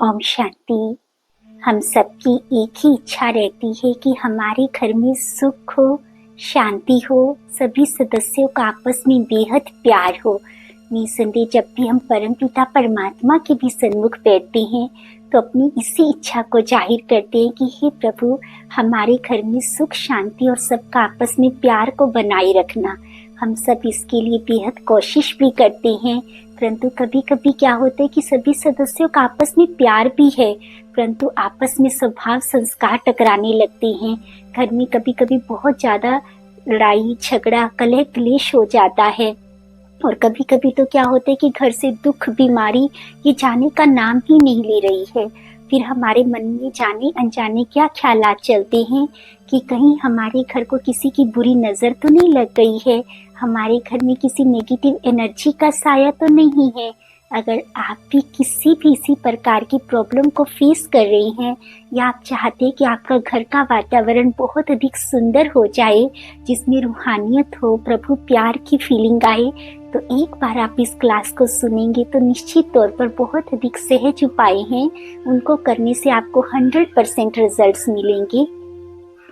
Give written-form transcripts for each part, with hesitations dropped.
ओम शांति। हम सबकी एक ही इच्छा रहती है कि हमारे घर में सुख हो, शांति हो, सभी सदस्यों का आपस में बेहद प्यार हो। निसंदेह जब भी हम परमपिता परमात्मा के भी सन्मुख बैठते हैं तो अपनी इसी इच्छा को जाहिर करते हैं कि हे प्रभु, हमारे घर में सुख शांति और सबका आपस में प्यार को बनाए रखना। हम सब इसके लिए बेहद कोशिश भी करते हैं, परंतु कभी कभी क्या होता है कि सभी सदस्यों का आपस में प्यार भी है, परंतु आपस में स्वभाव संस्कार टकराने लगते हैं। घर में कभी कभी बहुत ज़्यादा लड़ाई झगड़ा कलह क्लेश हो जाता है, और कभी कभी तो क्या होता है कि घर से दुख बीमारी ये जाने का नाम ही नहीं ले रही है। फिर हमारे मन में जाने अनजाने क्या ख्यालात चलते हैं कि कहीं हमारे घर को किसी की बुरी नज़र तो नहीं लग गई है, हमारे घर में किसी नेगेटिव एनर्जी का साया तो नहीं है। अगर आप भी किसी भी इसी प्रकार की प्रॉब्लम को फेस कर रहे हैं, या आप चाहते हैं कि आपका घर का वातावरण बहुत अधिक सुंदर हो जाए, जिसमें रूहानियत हो, प्रभु प्यार की फीलिंग आए, तो एक बार आप इस क्लास को सुनेंगे तो निश्चित तौर पर बहुत अधिक सहज उपाय हैं, उनको करने से आपको 100% रिजल्ट्स मिलेंगे।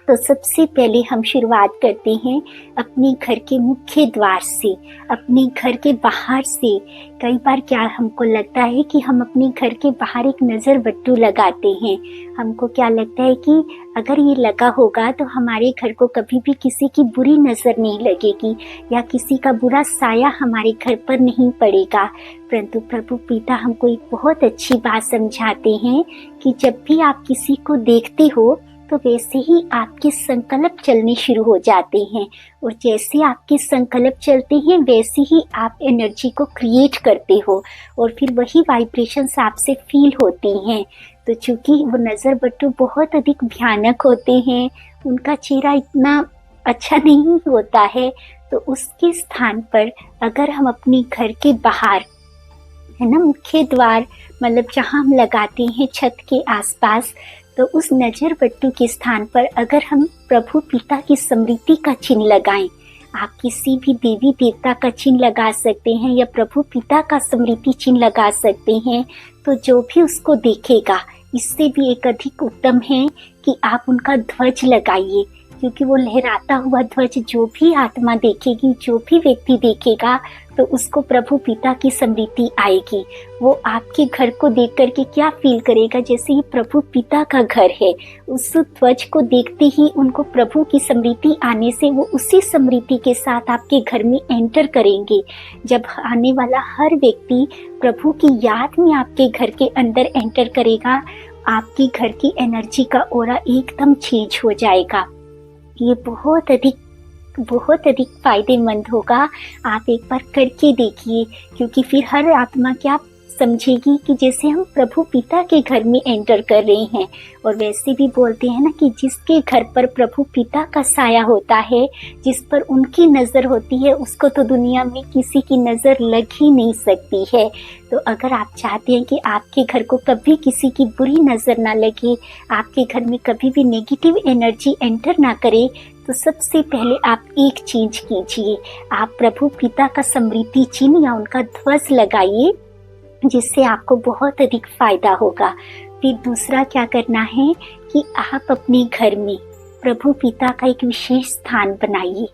तो सबसे पहले हम शुरुआत करते हैं अपने घर के मुख्य द्वार से, अपने घर के बाहर से। कई बार क्या हमको लगता है कि हम अपने घर के बाहर एक नज़र बट्टू लगाते हैं। हमको क्या लगता है कि अगर ये लगा होगा तो हमारे घर को कभी भी किसी की बुरी नज़र नहीं लगेगी, या किसी का बुरा साया हमारे घर पर नहीं पड़ेगा। परंतु प्रभु पिता हमको एक बहुत अच्छी बात समझाते हैं कि जब भी आप किसी को देखते हो तो वैसे ही आपके संकल्प चलने शुरू हो जाते हैं, और जैसे आपके संकल्प चलते हैं वैसे ही आप एनर्जी को क्रिएट करते हो, और फिर वही वाइब्रेशंस आपसे फील होती हैं। तो चूंकि वो नज़र बट्टू बहुत अधिक भयानक होते हैं, उनका चेहरा इतना अच्छा नहीं होता है, तो उसके स्थान पर अगर हम अपने घर के बाहर, है ना, मुख्य द्वार मतलब जहाँ हम लगाते हैं छत के आसपास, तो उस नज़र बट्टू के स्थान पर अगर हम प्रभु पिता की स्मृति का चिन्ह लगाएं, आप किसी भी देवी देवता का चिन्ह लगा सकते हैं या प्रभु पिता का स्मृति चिन्ह लगा सकते हैं, तो जो भी उसको देखेगा, इससे भी एक अधिक उत्तम है कि आप उनका ध्वज लगाइए, क्योंकि वो लहराता हुआ ध्वज जो भी आत्मा देखेगी, जो भी व्यक्ति देखेगा, तो उसको प्रभु पिता की स्मृति आएगी। वो आपके घर को देख करके क्या फील करेगा, जैसे ये प्रभु पिता का घर है। उस ध्वज को देखते ही उनको प्रभु की स्मृति आने से वो उसी स्मृति के साथ आपके घर में एंटर करेंगे। जब आने वाला हर व्यक्ति प्रभु की याद में आपके घर के अंदर एंटर करेगा, आपके घर की एनर्जी का ऑरा एकदम चेंज हो जाएगा। ये बहुत अधिक फायदेमंद होगा। आप एक बार करके देखिए, क्योंकि फिर हर आत्मा क्या समझेगी कि जैसे हम प्रभु पिता के घर में एंटर कर रहे हैं। और वैसे भी बोलते हैं ना कि जिसके घर पर प्रभु पिता का साया होता है, जिस पर उनकी नज़र होती है, उसको तो दुनिया में किसी की नज़र लग ही नहीं सकती है। तो अगर आप चाहते हैं कि आपके घर को कभी किसी की बुरी नज़र ना लगे, आपके घर में कभी भी नेगेटिव एनर्जी एंटर ना करे, तो सबसे पहले आप एक चीज कीजिए, आप प्रभु पिता का स्मृति चिन्ह या उनका ध्वज लगाइए, जिससे आपको बहुत अधिक फायदा होगा। फिर दूसरा क्या करना है कि आप अपने घर में प्रभु पिता का एक विशेष स्थान बनाइए।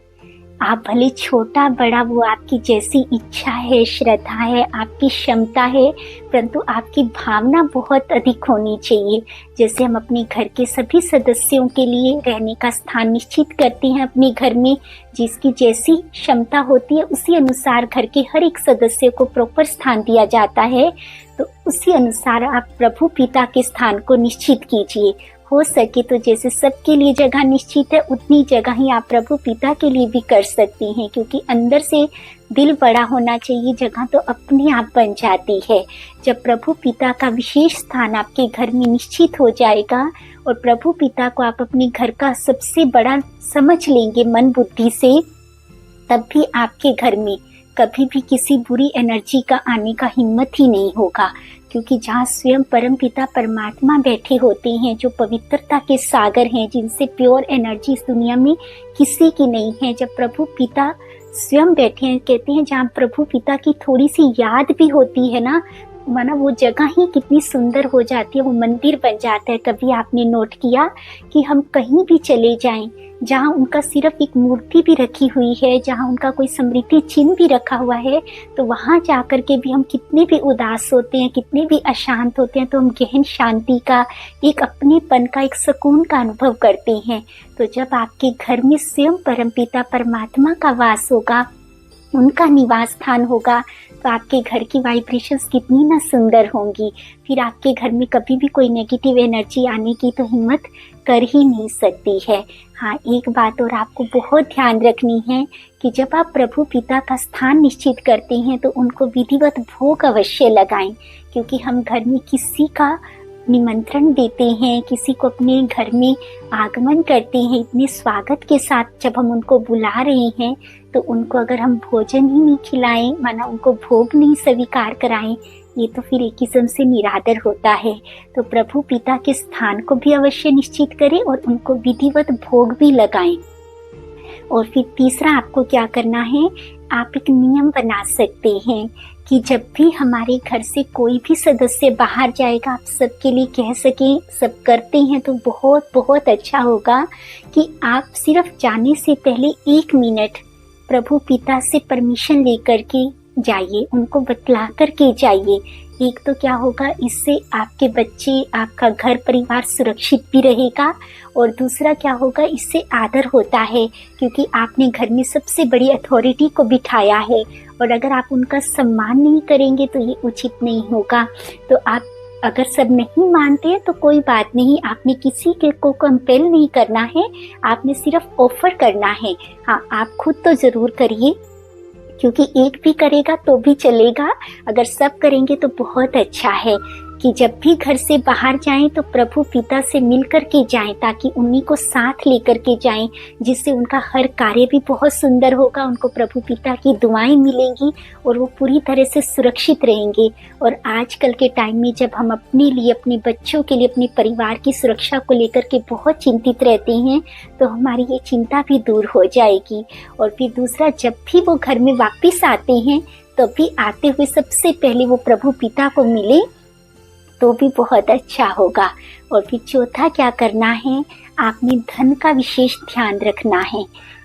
आप भले छोटा बड़ा, वो आपकी जैसी इच्छा है, श्रद्धा है, आपकी क्षमता है, परंतु आपकी भावना बहुत अधिक होनी चाहिए। जैसे हम अपने घर के सभी सदस्यों के लिए रहने का स्थान निश्चित करते हैं अपने घर में, जिसकी जैसी क्षमता होती है उसी अनुसार घर के हर एक सदस्य को प्रॉपर स्थान दिया जाता है। तो उसी अनुसार आप प्रभु पिता के स्थान को निश्चित कीजिए। हो सके तो जैसे सबके लिए जगह निश्चित है, उतनी जगह ही आप प्रभु पिता के लिए भी कर सकती हैं, क्योंकि अंदर से दिल बड़ा होना चाहिए, जगह तो अपने आप बन जाती है। जब प्रभु पिता का विशेष स्थान आपके घर में निश्चित हो जाएगा और प्रभु पिता को आप अपने घर का सबसे बड़ा समझ लेंगे मन बुद्धि से, तब भी आपके घर में कभी भी किसी बुरी एनर्जी का आने का हिम्मत ही नहीं होगा। क्योंकि जहाँ स्वयं परम पिता परमात्मा बैठे होते हैं, जो पवित्रता के सागर हैं, जिनसे प्योर एनर्जी इस दुनिया में किसी की नहीं है, जब प्रभु पिता स्वयं बैठे हैं, कहते हैं जहाँ प्रभु पिता की थोड़ी सी याद भी होती है ना, माना वो जगह ही कितनी सुंदर हो जाती है, वो मंदिर बन जाता है। कभी आपने नोट किया कि हम कहीं भी चले जाएं, जहाँ उनका सिर्फ एक मूर्ति भी रखी हुई है, जहाँ उनका कोई स्मृति चिन्ह भी रखा हुआ है, तो वहाँ जाकर के भी हम कितने भी उदास होते हैं, कितने भी अशांत होते हैं, तो हम गहन शांति का, एक अपनेपन का, एक सुकून का अनुभव करते हैं। तो जब आपके घर में स्वयं परमपिता परमात्मा का वास होगा, उनका निवास स्थान होगा, तो आपके घर की वाइब्रेशंस कितनी ना सुंदर होंगी। फिर आपके घर में कभी भी कोई नेगेटिव एनर्जी आने की तो हिम्मत कर ही नहीं सकती है। हाँ, एक बात और आपको बहुत ध्यान रखनी है कि जब आप प्रभु पिता का स्थान निश्चित करते हैं तो उनको विधिवत भोग अवश्य लगाएं, क्योंकि हम घर में किसी का निमंत्रण देते हैं, किसी को अपने घर में आगमन करते हैं, इतने स्वागत के साथ जब हम उनको बुला रहे हैं, तो उनको अगर हम भोजन ही नहीं खिलाएं, माना उनको भोग नहीं स्वीकार कराएं, ये तो फिर एक किस्म से निरादर होता है। तो प्रभु पिता के स्थान को भी अवश्य निश्चित करें और उनको विधिवत भोग भी लगाएं। और फिर तीसरा आपको क्या करना है, आप एक नियम बना सकते हैं कि जब भी हमारे घर से कोई भी सदस्य बाहर जाएगा, आप सबके लिए कह सकें, सब करते हैं तो बहुत बहुत अच्छा होगा कि आप सिर्फ जाने से पहले 1 मिनट प्रभु पिता से परमिशन लेकर के जाइए, उनको बतला करके जाइए। एक तो क्या होगा, इससे आपके बच्चे, आपका घर परिवार सुरक्षित भी रहेगा, और दूसरा क्या होगा, इससे आदर होता है, क्योंकि आपने घर में सबसे बड़ी अथॉरिटी को बिठाया है, और अगर आप उनका सम्मान नहीं करेंगे तो ये उचित नहीं होगा। तो आप अगर सब नहीं मानते हैं तो कोई बात नहीं, आपने किसी के को कंपेल नहीं करना है, आपने सिर्फ ऑफर करना है। हाँ, आप खुद तो जरूर करिए, क्योंकि एक भी करेगा तो भी चलेगा, अगर सब करेंगे तो बहुत अच्छा है कि जब भी घर से बाहर जाएं तो प्रभु पिता से मिल कर के जाएं, ताकि उन्हीं को साथ लेकर के जाएं, जिससे उनका हर कार्य भी बहुत सुंदर होगा, उनको प्रभु पिता की दुआएं मिलेंगी और वो पूरी तरह से सुरक्षित रहेंगे। और आजकल के टाइम में जब हम अपने लिए, अपने बच्चों के लिए, अपने परिवार की सुरक्षा को लेकर के बहुत चिंतित रहते हैं, तो हमारी ये चिंता भी दूर हो जाएगी। और फिर दूसरा, जब भी वो घर में वापिस आते हैं तब भी आते हुए सबसे पहले वो प्रभु पिता को मिले तो भी बहुत अच्छा होगा। और फिर चौथा क्या करना है, आपने धन का विशेष ध्यान रखना है,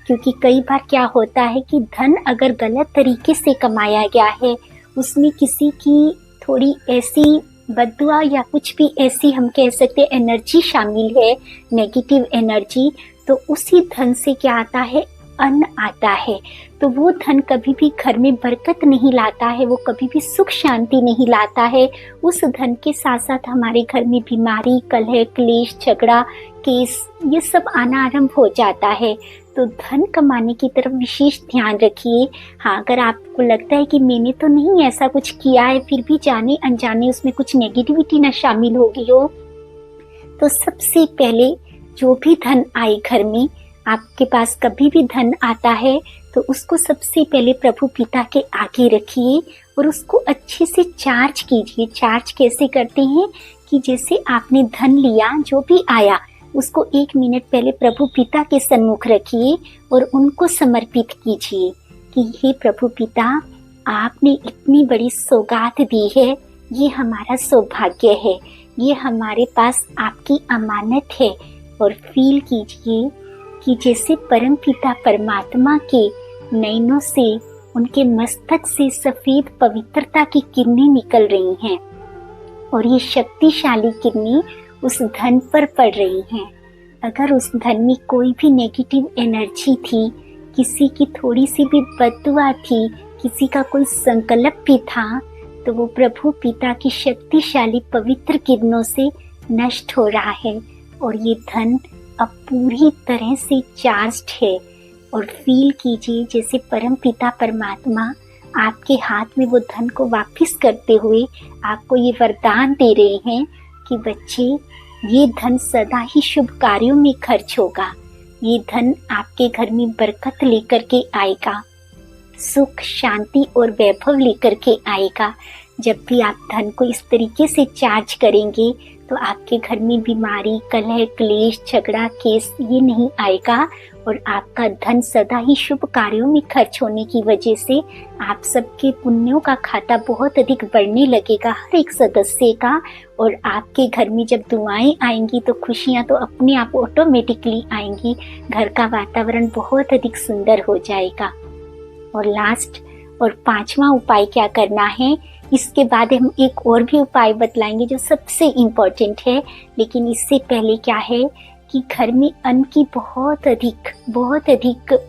क्योंकि कई बार क्या होता है कि धन अगर गलत तरीके से कमाया गया है, उसमें किसी की थोड़ी ऐसी बद्दुआ या कुछ भी ऐसी हम कह सकते एनर्जी शामिल है, नेगेटिव एनर्जी, तो उसी धन से क्या आता है, अन्न आता है। तो वो धन कभी भी घर में बरकत नहीं लाता है, वो कभी भी सुख शांति नहीं लाता है। उस धन के साथ साथ हमारे घर में बीमारी, कलह, क्लेश, झगड़ा, केस, ये सब आना आरंभ हो जाता है। तो धन कमाने की तरफ विशेष ध्यान रखिए। हाँ, अगर आपको लगता है कि मैंने तो नहीं ऐसा कुछ किया है, फिर भी जाने अनजाने उसमें कुछ नेगेटिविटी ना शामिल हो गई हो, तो सबसे पहले जो भी धन आए घर में, आपके पास कभी भी धन आता है तो उसको सबसे पहले प्रभु पिता के आगे रखिए और उसको अच्छे से चार्ज कीजिए। चार्ज कैसे करते हैं कि जैसे आपने धन लिया, जो भी आया, उसको 1 मिनट पहले प्रभु पिता के सम्मुख रखिए और उनको समर्पित कीजिए कि हे प्रभु पिता, आपने इतनी बड़ी सौगात दी है, ये हमारा सौभाग्य है, ये हमारे पास आपकी अमानत है। और फील कीजिए कि जैसे परम पिता परमात्मा के नयनों से, उनके मस्तक से सफेद पवित्रता की किरणें निकल रही हैं और ये शक्तिशाली किरणें उस धन पर पड़ रही हैं। अगर उस धन में कोई भी नेगेटिव एनर्जी थी, किसी की थोड़ी सी भी बद्दुआ थी, किसी का कोई संकल्प भी था, तो वो प्रभु पिता की शक्तिशाली पवित्र किरणों से नष्ट हो रहा है और ये धन अब पूरी तरह से चार्ज्ड है। और फील कीजिए जैसे परम पिता परमात्मा आपके हाथ में वो धन को वापस करते हुए आपको ये वरदान दे रहे हैं कि बच्चे, ये धन सदा ही शुभ कार्यों में खर्च होगा, ये धन आपके घर में बरकत लेकर के आएगा, सुख, शांति और वैभव लेकर के आएगा। जब भी आप धन को इस तरीके से चार्ज करेंगे तो आपके घर में बीमारी, कलह, क्लेश, झगड़ा, केस ये नहीं आएगा और आपका धन सदा ही शुभ कार्यों में खर्च होने की वजह से आप सबके पुण्यों का खाता बहुत अधिक बढ़ने लगेगा, हर एक सदस्य का। और आपके घर में जब दुआएं आएंगी तो खुशियां तो अपने आप ऑटोमेटिकली आएंगी, घर का वातावरण बहुत अधिक सुंदर हो जाएगा। और लास्ट और 5वां उपाय क्या करना है, इसके बाद हम एक और भी उपाय बतलाएंगे जो सबसे इम्पोर्टेंट है। लेकिन इससे पहले क्या है कि घर में अन्न की बहुत अधिक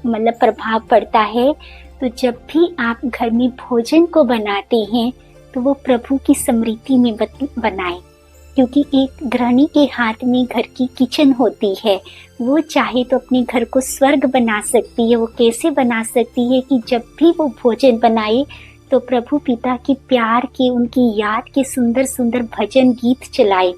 मतलब प्रभाव पड़ता है। तो जब भी आप घर में भोजन को बनाते हैं तो वो प्रभु की स्मृति में बनाएं, क्योंकि एक गृहिणी के हाथ में घर की किचन होती है। वो चाहे तो अपने घर को स्वर्ग बना सकती है। वो कैसे बना सकती है कि जब भी वो भोजन बनाए तो प्रभु पिता के प्यार के, उनकी याद के सुंदर सुंदर भजन गीत चलाए।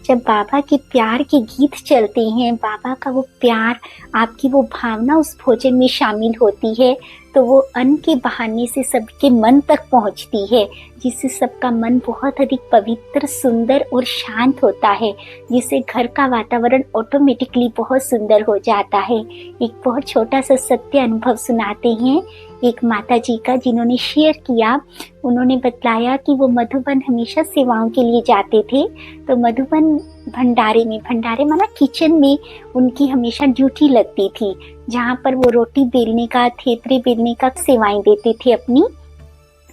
जब बाबा के प्यार के गीत चलते हैं, बाबा का वो प्यार, आपकी वो भावना उस भोजन में शामिल होती है, तो वो अन्न के बहाने से सबके मन तक पहुंचती है, जिससे सबका मन बहुत अधिक पवित्र, सुंदर और शांत होता है, जिससे घर का वातावरण ऑटोमेटिकली बहुत सुंदर हो जाता है। एक बहुत छोटा सा सत्य अनुभव सुनाते हैं एक माता जी का, जिन्होंने शेयर किया। उन्होंने बतलाया कि वो मधुबन हमेशा सेवाओं के लिए जाते थे, तो मधुबन भंडारे माना किचन में उनकी हमेशा ड्यूटी लगती थी, जहाँ पर वो रोटी बेलने का, थेपरे बेलने का सेवाएं देते थे अपनी।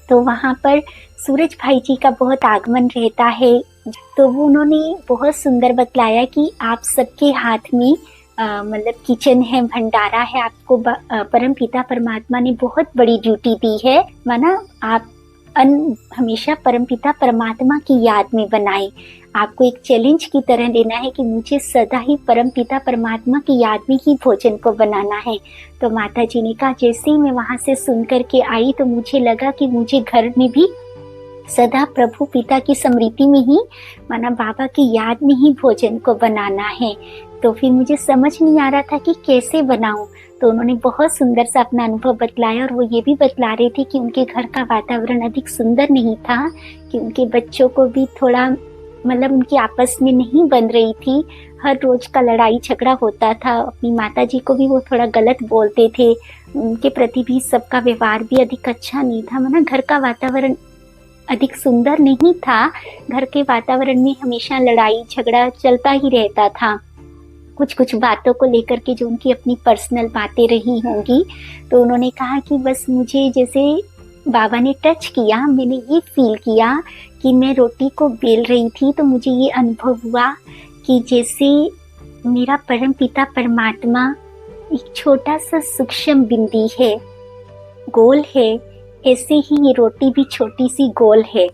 तो वहाँ पर सूरज भाई जी का बहुत आगमन रहता है। तो वो उन्होंने बहुत सुंदर बतलाया कि आप सबके हाथ में मतलब किचन है, भंडारा है, आपको परम पिता परमात्मा ने बहुत बड़ी ड्यूटी दी है। माना आप अन्न हमेशा परम पिता परमात्मा की याद में बनाएं। आपको एक चैलेंज की तरह लेना है कि मुझे सदा ही परम पिता परमात्मा की याद में ही भोजन को बनाना है। तो माता जी ने कहा, जैसे ही मैं वहां से सुन करके आई तो मुझे लगा कि मुझे घर में भी सदा प्रभु पिता की स्मृति में ही, माना बाबा की याद में ही भोजन को बनाना है। तो फिर मुझे समझ नहीं आ रहा था कि कैसे बनाऊं। तो उन्होंने बहुत सुंदर सा अपना अनुभव बतलाया और वो ये भी बतला रहे थे कि उनके घर का वातावरण अधिक सुंदर नहीं था, कि उनके बच्चों को भी थोड़ा मतलब उनकी आपस में नहीं बन रही थी, हर रोज का लड़ाई झगड़ा होता था। अपनी माता जी को भी वो थोड़ा गलत बोलते थे, उनके प्रति भी सबका व्यवहार भी अधिक अच्छा नहीं था। माना घर का वातावरण अधिक सुंदर नहीं था, घर के वातावरण में हमेशा लड़ाई झगड़ा चलता ही रहता था, कुछ बातों को लेकर के जो उनकी अपनी पर्सनल बातें रही होंगी। तो उन्होंने कहा कि बस मुझे जैसे बाबा ने टच किया, मैंने ये फील किया कि मैं रोटी को बेल रही थी, तो मुझे ये अनुभव हुआ कि जैसे मेरा परम पिता परमात्मा एक छोटा सा सूक्ष्म बिंदी है, गोल है, ऐसे ही ये रोटी भी छोटी सी गोल है।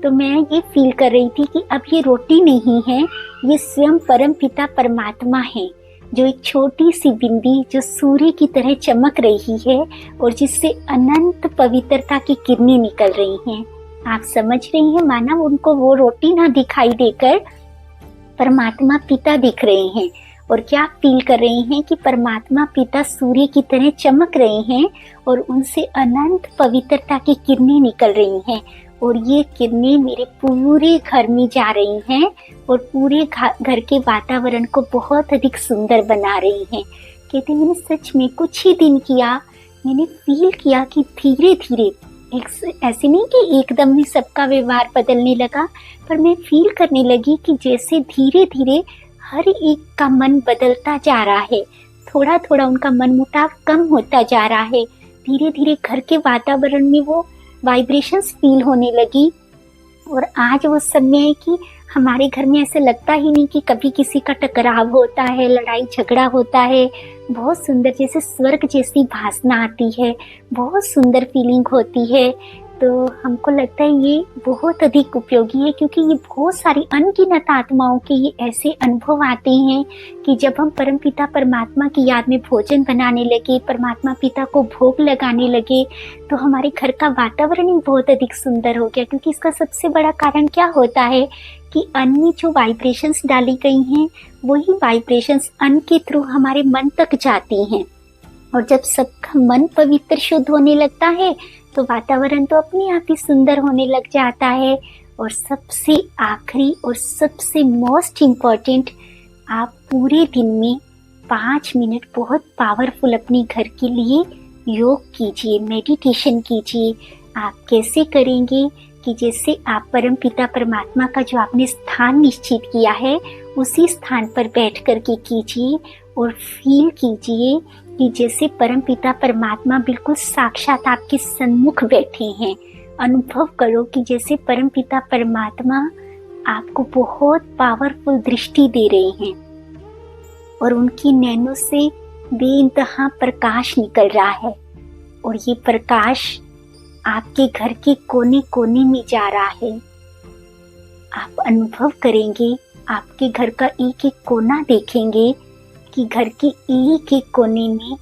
तो मैं ये फील कर रही थी कि अब ये रोटी नहीं है, ये स्वयं परम पिता परमात्मा है, जो एक छोटी सी बिंदी जो सूर्य की तरह चमक रही है और जिससे अनंत पवित्रता की किरणें निकल रही हैं। आप समझ रही हैं, माना उनको वो रोटी ना दिखाई देकर परमात्मा पिता दिख रहे हैं और क्या फील कर रहे हैं कि परमात्मा पिता सूर्य की तरह चमक रहे हैं और उनसे अनंत पवित्रता की किरणें निकल रही हैं और ये किरणें मेरे पूरे घर में जा रही हैं और पूरे घर के वातावरण को बहुत अधिक सुंदर बना रही हैं। कहते मैंने सच में कुछ ही दिन किया, मैंने फील किया कि धीरे धीरे, ऐसे नहीं कि एकदम ही सबका व्यवहार बदलने लगा, पर मैं फील करने लगी कि जैसे धीरे धीरे हर एक का मन बदलता जा रहा है, थोड़ा थोड़ा उनका मनमुटाव कम होता जा रहा है। धीरे धीरे घर के वातावरण में वो वाइब्रेशंस फील होने लगी और आज वो समय है कि हमारे घर में ऐसे लगता ही नहीं कि कभी किसी का टकराव होता है, लड़ाई झगड़ा होता है। बहुत सुंदर, जैसे स्वर्ग जैसी भासना आती है, बहुत सुंदर फीलिंग होती है। तो हमको लगता है ये बहुत अधिक उपयोगी है, क्योंकि ये बहुत सारी अनगिनत आत्माओं के ये ऐसे अनुभव आते हैं कि जब हम परम पिता परमात्मा की याद में भोजन बनाने लगे, परमात्मा पिता को भोग लगाने लगे, तो हमारे घर का वातावरण ही बहुत अधिक सुंदर हो गया। क्योंकि इसका सबसे बड़ा कारण क्या होता है कि अन्न में जो वाइब्रेशंस डाली गई हैं, वही वाइब्रेशंस अन्न के थ्रू हमारे मन तक जाती हैं और जब सबका मन पवित्र शुद्ध होने लगता है तो वातावरण तो अपने आप ही सुंदर होने लग जाता है। और सबसे आखिरी और सबसे मोस्ट इम्पॉर्टेंट, आप पूरे दिन में 5 मिनट बहुत पावरफुल अपने घर के लिए योग कीजिए, मेडिटेशन कीजिए। आप कैसे करेंगे कि जैसे आप परम पिता परमात्मा का जो आपने स्थान निश्चित किया है उसी स्थान पर बैठ कर के कीजिए और फील कीजिए कि जैसे परम पिता परमात्मा बिल्कुल साक्षात आपके सन्मुख बैठे हैं। अनुभव करो कि जैसे परम पिता परमात्मा आपको बहुत पावरफुल दृष्टि दे रहे हैं और उनकी नैनों से बेइंतहा प्रकाश निकल रहा है और ये प्रकाश आपके घर के कोने कोने में जा रहा है। आप अनुभव करेंगे, आपके घर का एक एक कोना देखेंगे कि घर के एक एक कोने में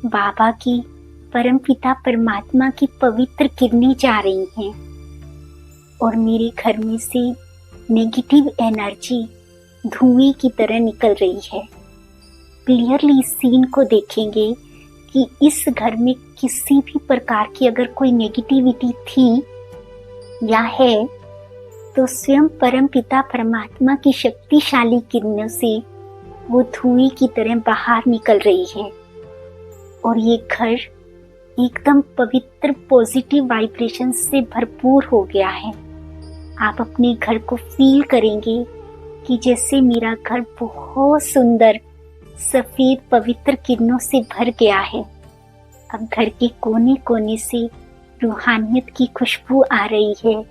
बाबा की, परम पिता परमात्मा की पवित्र किरणें जा रही हैं और मेरे घर में से नेगेटिव एनर्जी धुएं की तरह निकल रही है। क्लियरली इस सीन को देखेंगे कि इस घर में किसी भी प्रकार की अगर कोई नेगेटिविटी थी या है तो स्वयं परम पिता परमात्मा की शक्तिशाली किरणों से वो धुएं की तरह बाहर निकल रही है और ये घर एकदम पवित्र पॉजिटिव वाइब्रेशन से भरपूर हो गया है। आप अपने घर को फील करेंगे कि जैसे मेरा घर बहुत सुंदर सफेद पवित्र किरणों से भर गया है। अब घर के कोने कोने से रूहानियत की खुशबू आ रही है।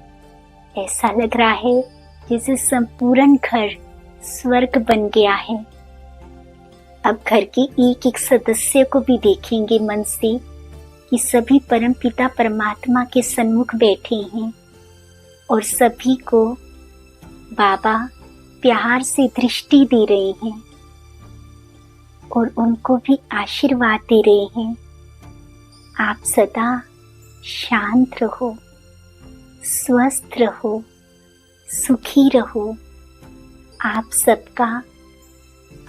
ऐसा लग रहा है जैसे संपूर्ण घर स्वर्ग बन गया है। अब घर के एक एक सदस्य को भी देखेंगे मन से कि सभी परम पिता परमात्मा के सन्मुख बैठे हैं और सभी को बाबा प्यार से दृष्टि दे रहे हैं और उनको भी आशीर्वाद दे रहे हैं। आप सदा शांत रहो, स्वस्थ रहो, सुखी रहो। आप सबका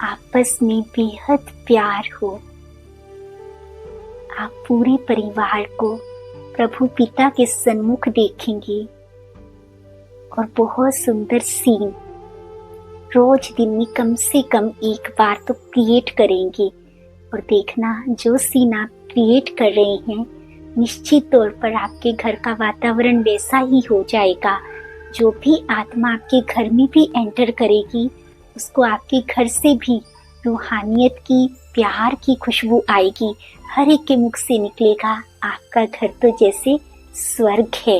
आपस में बेहद प्यार हो। आप पूरे परिवार को प्रभु पिता के सन्मुख देखेंगे और बहुत सुंदर सीन रोज दिन में कम से कम एक बार तो क्रिएट करेंगे और देखना जो सीन आप क्रिएट कर रहे हैं निश्चित तौर पर आपके घर का वातावरण वैसा ही हो जाएगा। जो भी आत्मा आपके घर में भी एंटर करेगी उसको आपके घर से भी रूहानियत की, प्यार की खुशबू आएगी। हर एक के मुख से निकलेगा आपका घर तो जैसे स्वर्ग है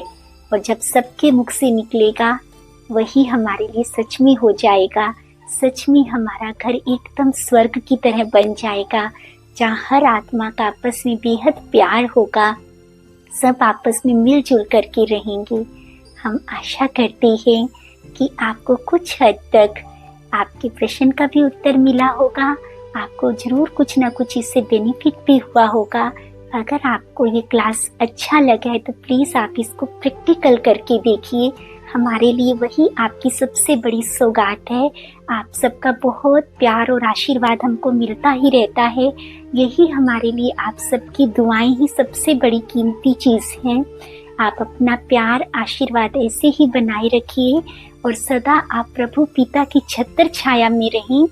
और जब सबके मुख से निकलेगा वही हमारे लिए सच में हो जाएगा। सच में हमारा घर एकदम स्वर्ग की तरह बन जाएगा जहाँ हर आत्मा का आपस में बेहद प्यार होगा। सब आपस में मिलजुल करके रहेंगे। हम आशा करते हैं कि आपको कुछ हद तक आपके प्रश्न का भी उत्तर मिला होगा। आपको जरूर कुछ ना कुछ इससे बेनिफिट भी हुआ होगा। अगर आपको ये क्लास अच्छा लगा है तो प्लीज़ आप इसको प्रैक्टिकल करके देखिए। हमारे लिए वही आपकी सबसे बड़ी सौगात है। आप सबका बहुत प्यार और आशीर्वाद हमको मिलता ही रहता है। यही हमारे लिए आप सबकी दुआएं ही सबसे बड़ी कीमती चीज़ हैं। आप अपना प्यार आशीर्वाद ऐसे ही बनाए रखिए और सदा आप प्रभु पिता की छत्र छाया में रहें,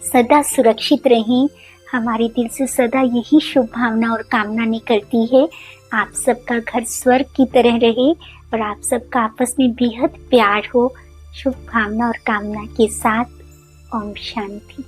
सदा सुरक्षित रहें। हमारे दिल से सदा यही शुभ भावना और कामना निकलती है। आप सबका घर स्वर्ग की तरह रहे और आप सबका आपस में बेहद प्यार हो। शुभ भावना और कामना के साथ ओम शांति।